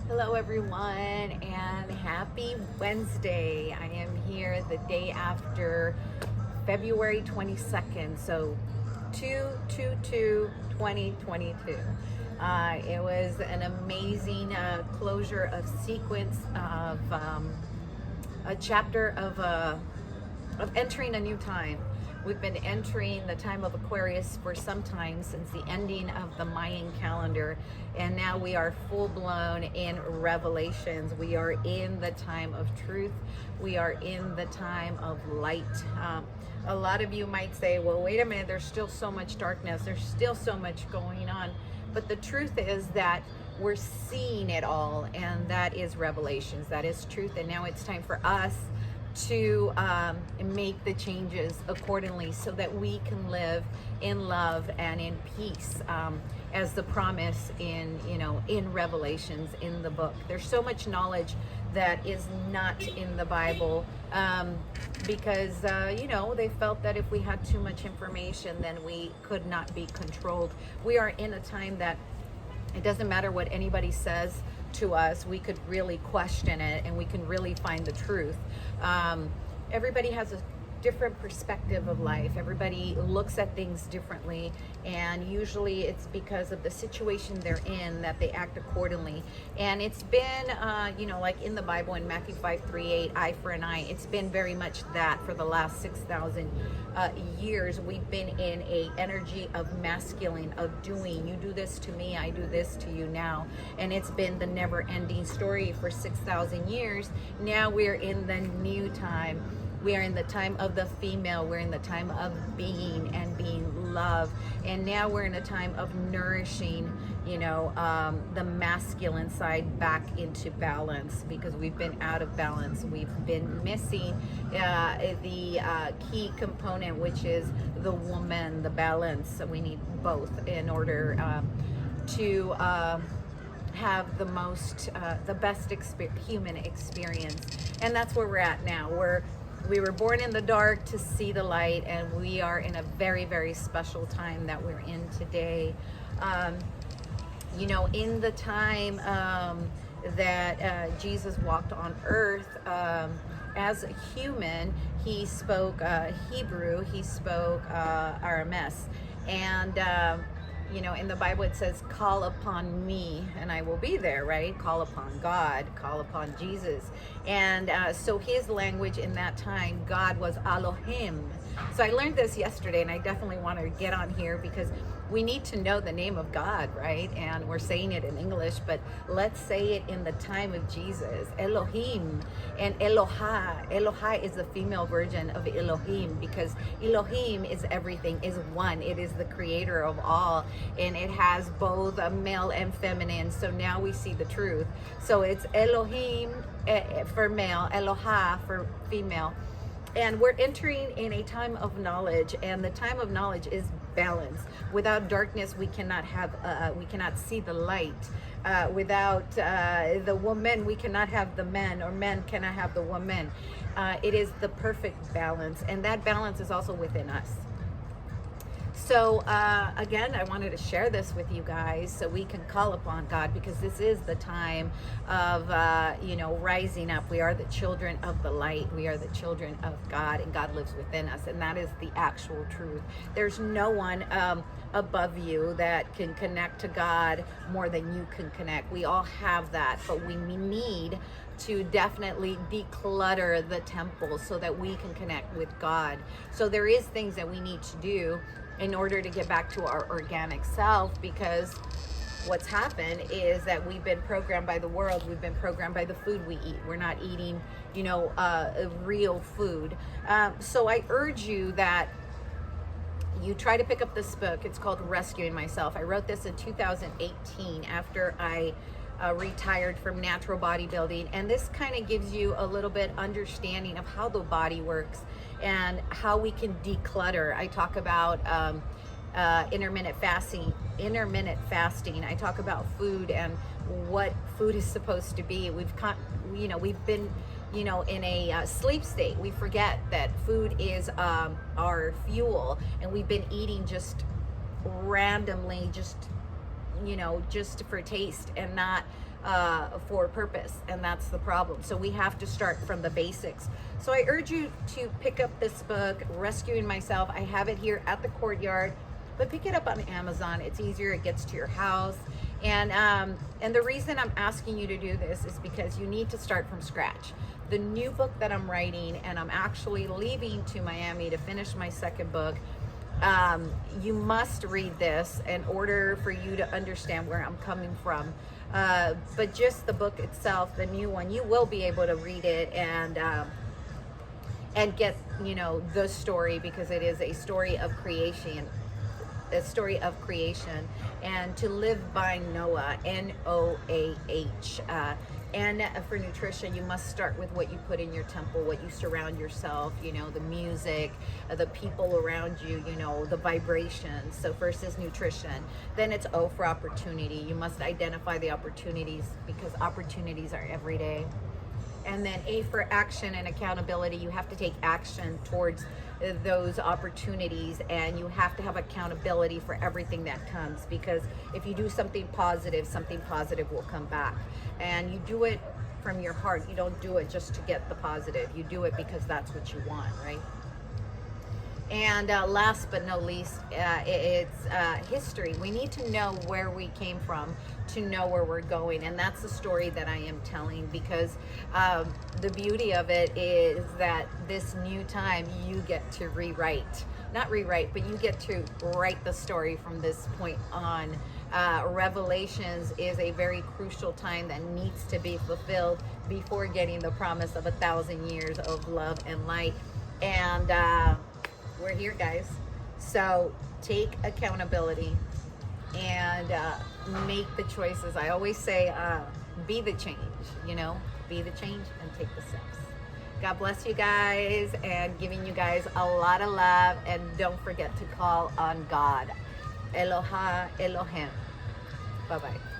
Hello, everyone, and happy Wednesday. I am here the day after February 22nd, so 2/22/2022. It was an amazing closure of sequence of a chapter of entering a new time. We've been entering the time of Aquarius for some time since the ending of the Mayan calendar, and now we are full blown in Revelations. We are in the time of truth. We are in the time of light. A lot of you might say, well, wait a minute, there's still so much darkness, there's still so much going on. But the truth is that we're seeing it all, and that is Revelations, that is truth. And now it's time for us to make the changes accordingly so that we can live in love and in peace, as the promise in Revelations, in the book. There's so much knowledge that is not in the Bible, because they felt that if we had too much information, then we could not be controlled. We are in a time that it doesn't matter what anybody says to us, we could really question it and we can really find the truth. Everybody has a different perspective of life. Everybody looks at things differently, and usually it's because of the situation they're in that they act accordingly. And it's been, like in the Bible in Matthew 5:3-8, eye for an eye. It's been very much that for the last 6,000 years. We've been in a energy of masculine, of doing. You do this to me, I do this to you now. And it's been the never-ending story for 6,000 years. Now we're in the new time. We are in the time of the female. We're in the time of being and being love. And now we're in a time of nourishing, the masculine side back into balance, because we've been out of balance. We've been missing the key component, which is the woman, the balance. So we need both in order to have the best human experience. And that's where we're at now. We were born in the dark to see the light, and we are in a very, very special time that we're in today. In the time that Jesus walked on earth, as a human, he spoke Hebrew, he spoke Aramec. And in the Bible it says, call upon me and I will be there, right? Call upon God, call upon Jesus. And so his language in that time, God was Elohim. So I learned this yesterday, and I definitely want to get on here because we need to know the name of God, right? And we're saying it in English, but let's say it in the time of Jesus. Elohim and Elohai. Elohai is the female version of Elohim, because Elohim is everything, is one. It is the creator of all, and it has both a male and feminine. So now we see the truth. So it's Elohim for male, Elohai for female. And we're entering in a time of knowledge, and the time of knowledge is balance. Without darkness, we cannot see the light. Without the woman, we cannot have the men, or men cannot have the woman. It is the perfect balance, and that balance is also within us. So again, I wanted to share this with you guys so we can call upon God, because this is the time of, rising up. We are the children of the light. We are the children of God, and God lives within us. And that is the actual truth. There's no one above you that can connect to God more than you can connect. We all have that, but we need to definitely declutter the temple so that we can connect with God. So there is things that we need to do in order to get back to our organic self, because what's happened is that we've been programmed by the world. We've been programmed by the food we eat. We're not eating, real food. So I urge you that you try to pick up this book. It's called Rescuing Myself. I wrote this in 2018 after I retired from natural bodybuilding, and this kind of gives you a little bit understanding of how the body works and how we can declutter. I talk about intermittent fasting. I talk about food and what food is supposed to be. We've been in a sleep state. We forget that food is our fuel, and we've been eating just randomly, just for taste, and not for purpose, and that's the problem. So we have to start from the basics. So I urge you to pick up this book, Rescuing Myself. I have it here at the Courtyard, but pick it up on Amazon. It's easier, it gets to your house. And the reason I'm asking you to do this is because you need to start from scratch. The new book that I'm writing, and I'm actually leaving to Miami to finish my second book, you must read this in order for you to understand where I'm coming from. But just the book itself, the new one, you will be able to read it and get, you know, the story, because it is a story of creation. A story of creation, and to live by Noah, Noah. And for nutrition, you must start with what you put in your temple, what you surround yourself, you know, the music, the people around you, you know, the vibrations. So first is nutrition. Then it's O for opportunity. You must identify the opportunities, because opportunities are every day. And then A for action and accountability. You have to take action towards those opportunities, and you have to have accountability for everything that comes, because if you do something positive will come back. And you do it from your heart. You don't do it just to get the positive. You do it because that's what you want, right? And last but not least, it's history. We need to know where we came from to know where we're going. And that's the story that I am telling, because the beauty of it is that this new time, you get to not rewrite, but you get to write the story from this point on. Revelations is a very crucial time that needs to be fulfilled before getting the promise of 1,000 years of love and light. And we're here, guys. So take accountability and make the choices. I always say, be the change, you know, be the change and take the steps. God bless you guys, and giving you guys a lot of love. And don't forget to call on God. Eloha Elohim. Bye-bye.